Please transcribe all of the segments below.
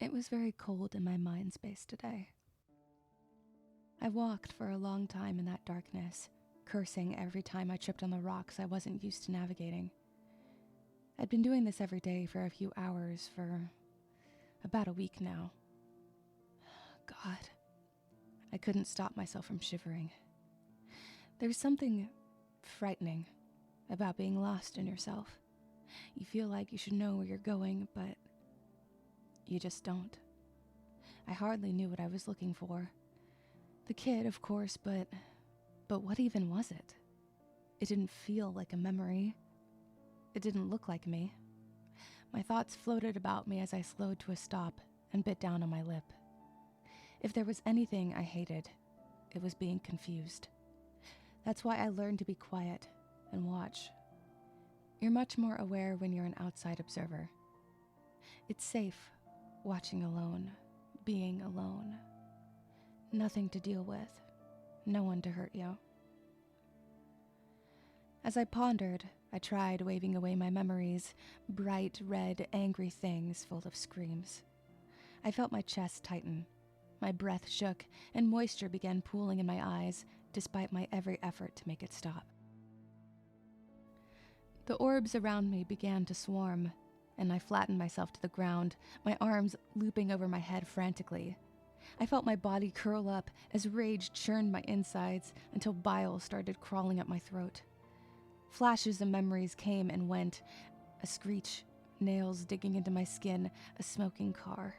It was very cold in my mind space today. I walked for a long time in that darkness, cursing every time I tripped on the rocks I wasn't used to navigating. I'd been doing this every day for a few hours for about a week now. God, I couldn't stop myself from shivering. There's something frightening about being lost in yourself. You feel like you should know where you're going, but you just don't. I hardly knew what I was looking for. The kid, of course, but what even was it? It didn't feel like a memory. It didn't look like me. My thoughts floated about me as I slowed to a stop and bit down on my lip. If there was anything I hated, it was being confused. That's why I learned to be quiet and watch. You're much more aware when you're an outside observer. It's safe watching alone, being alone. Nothing to deal with, no one to hurt you. As I pondered, I tried waving away my memories, bright, red, angry things full of screams. I felt my chest tighten. My breath shook, and moisture began pooling in my eyes, despite my every effort to make it stop. The orbs around me began to swarm, and I flattened myself to the ground, my arms looping over my head frantically. I felt my body curl up as rage churned my insides until bile started crawling up my throat. Flashes of memories came and went. A screech, nails digging into my skin, a smoking car.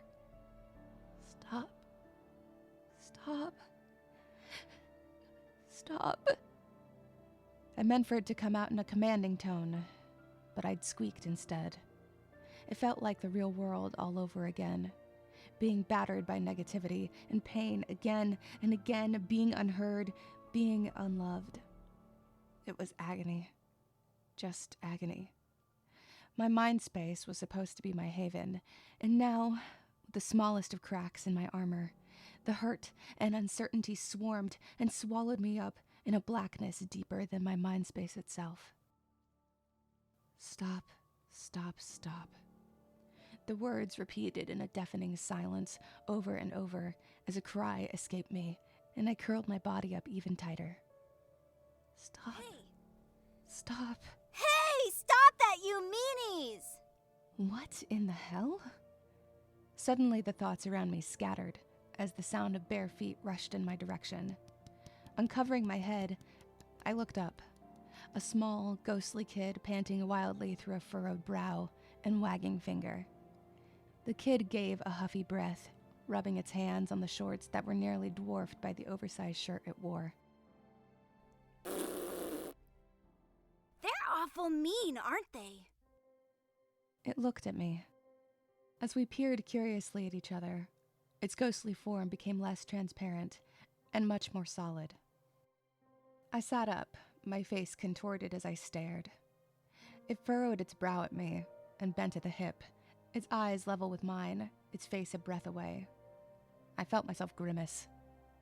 Stop. Stop. Stop. I meant for it to come out in a commanding tone, but I'd squeaked instead. It felt like the real world all over again. Being battered by negativity and pain again and again, being unheard, being unloved. It was agony. Just agony. My mind space was supposed to be my haven, and now, with the smallest of cracks in my armor, the hurt and uncertainty swarmed and swallowed me up in a blackness deeper than my mind space itself. Stop, stop, stop. The words repeated in a deafening silence over and over as a cry escaped me, and I curled my body up even tighter. Stop. Hey! Stop. Hey! Stop that, you meanies! What in the hell? Suddenly the thoughts around me scattered as the sound of bare feet rushed in my direction. Uncovering my head, I looked up. A small, ghostly kid panting wildly through a furrowed brow and wagging finger. The kid gave a huffy breath, rubbing its hands on the shorts that were nearly dwarfed by the oversized shirt it wore. They're awful mean, aren't they? It looked at me. As we peered curiously at each other, its ghostly form became less transparent and much more solid. I sat up, my face contorted as I stared. It furrowed its brow at me and bent at the hip, its eyes level with mine, its face a breath away. I felt myself grimace.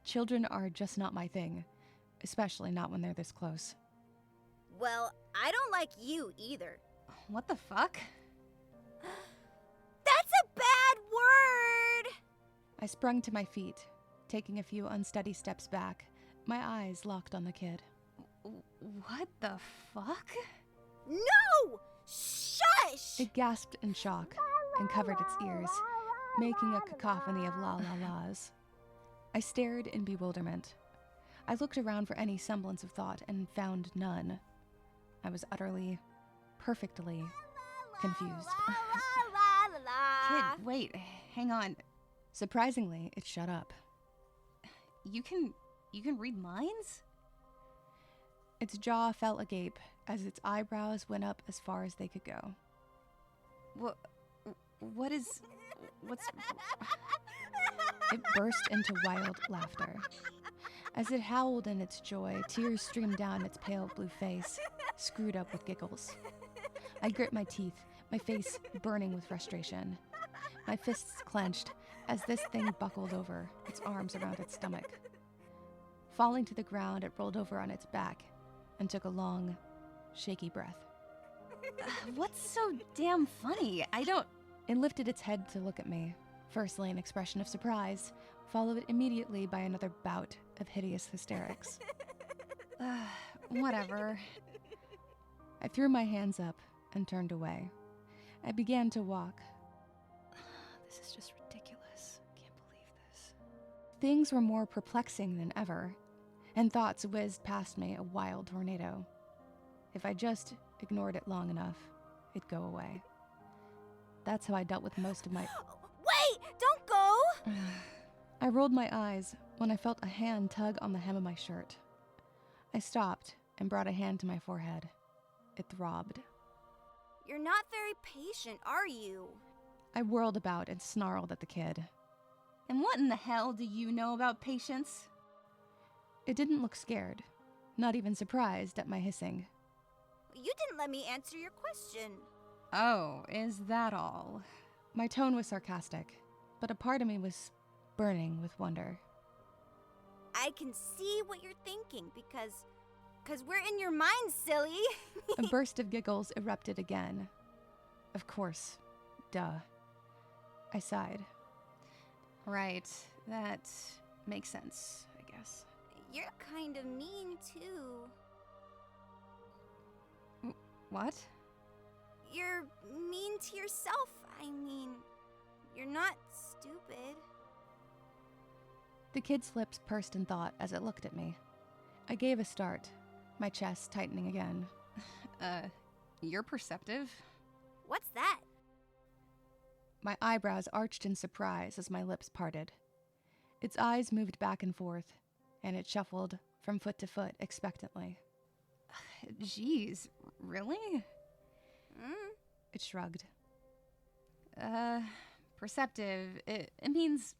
Children are just not my thing, especially not when they're this close. Well, I don't like you either. What the fuck? That's a bad word! I sprung to my feet, taking a few unsteady steps back, my eyes locked on the kid. What the fuck? No! Shush! It gasped in shock and covered its ears, making a cacophony of la-la-las. I stared in bewilderment. I looked around for any semblance of thought and found none. I was utterly, perfectly confused. Kid, wait, hang on. Surprisingly, it shut up. You can read minds? Its jaw fell agape as its eyebrows went up as far as they could go. What's... It burst into wild laughter. As it howled in its joy, tears streamed down its pale blue face, screwed up with giggles. I grit my teeth, my face burning with frustration. My fists clenched as this thing buckled over, its arms around its stomach. Falling to the ground, it rolled over on its back and took a long, shaky breath. What's so damn funny? It lifted its head to look at me, Firstly, an expression of surprise, followed immediately by another bout of hideous hysterics. Whatever. I threw my hands up and turned away. I began to walk. This is just ridiculous. Can't believe this. Things were more perplexing than ever, and thoughts whizzed past me a wild tornado. If I just ignored it long enough, it'd go away. That's how I dealt with most of my... Wait! Don't go! I rolled my eyes when I felt a hand tug on the hem of my shirt. I stopped and brought a hand to my forehead. It throbbed. You're not very patient, are you? I whirled about and snarled at the kid. And what in the hell do you know about patience? It didn't look scared, not even surprised at my hissing. You didn't let me answer your question. Oh, is that all? My tone was sarcastic, but a part of me was burning with wonder. I can see what you're thinking because we're in your mind, silly. A burst of giggles erupted again. Of course. Duh. I sighed. Right, that makes sense, I guess. You're kind of mean, too. What? You're mean to yourself. I mean, you're not stupid. The kid's lips pursed in thought as it looked at me. I gave a start, my chest tightening again. You're perceptive? What's that? My eyebrows arched in surprise as my lips parted. Its eyes moved back and forth, and it shuffled from foot to foot expectantly. Jeez, really? It shrugged. Perceptive. It means,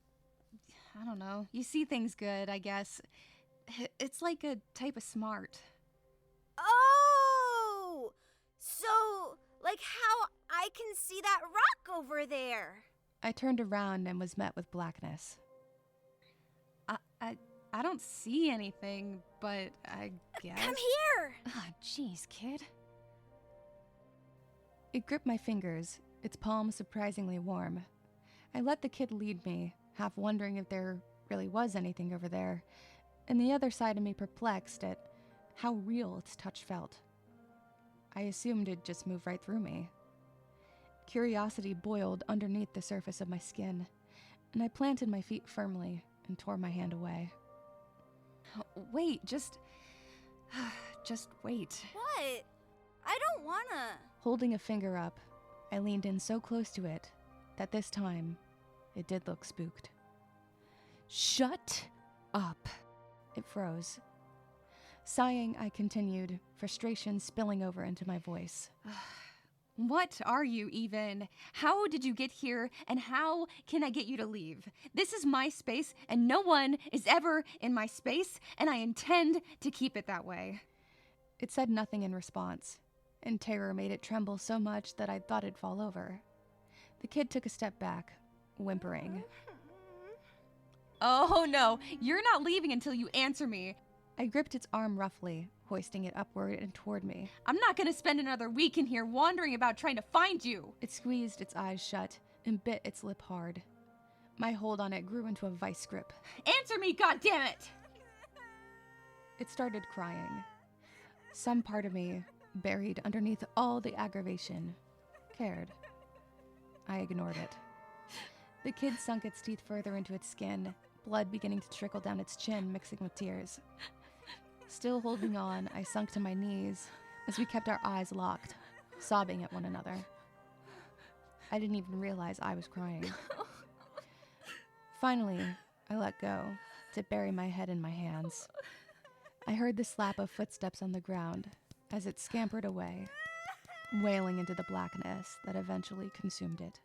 I don't know, you see things good, I guess. It's like a type of smart. Oh! So, like how I can see that rock over there. I turned around and was met with blackness. I don't see anything, but I guess... Come here! Ah, jeez, kid. It gripped my fingers, its palms surprisingly warm. I let the kid lead me, half wondering if there really was anything over there, and the other side of me perplexed at how real its touch felt. I assumed it'd just move right through me. Curiosity boiled underneath the surface of my skin, and I planted my feet firmly and tore my hand away. Wait, just wait. What? I don't wanna. Holding a finger up, I leaned in so close to it that this time it did look spooked. Shut up! It froze. Sighing, I continued, frustration spilling over into my voice. What are you even? How did you get here, and how can I get you to leave? This is my space, and no one is ever in my space, and I intend to keep it that way. It said nothing in response, and terror made it tremble so much that I thought it'd fall over. The kid took a step back, whimpering. Oh no, you're not leaving until you answer me. I gripped its arm roughly, hoisting it upward and toward me. I'm not gonna spend another week in here wandering about trying to find you. It squeezed its eyes shut and bit its lip hard. My hold on it grew into a vice grip. Answer me, goddammit! It started crying. Some part of me, buried underneath all the aggravation, cared. I ignored it. The kid sunk its teeth further into its skin, blood beginning to trickle down its chin, mixing with tears. Still holding on, I sunk to my knees as we kept our eyes locked, sobbing at one another. I didn't even realize I was crying. Finally, I let go to bury my head in my hands. I heard the slap of footsteps on the ground as it scampered away, wailing into the blackness that eventually consumed it.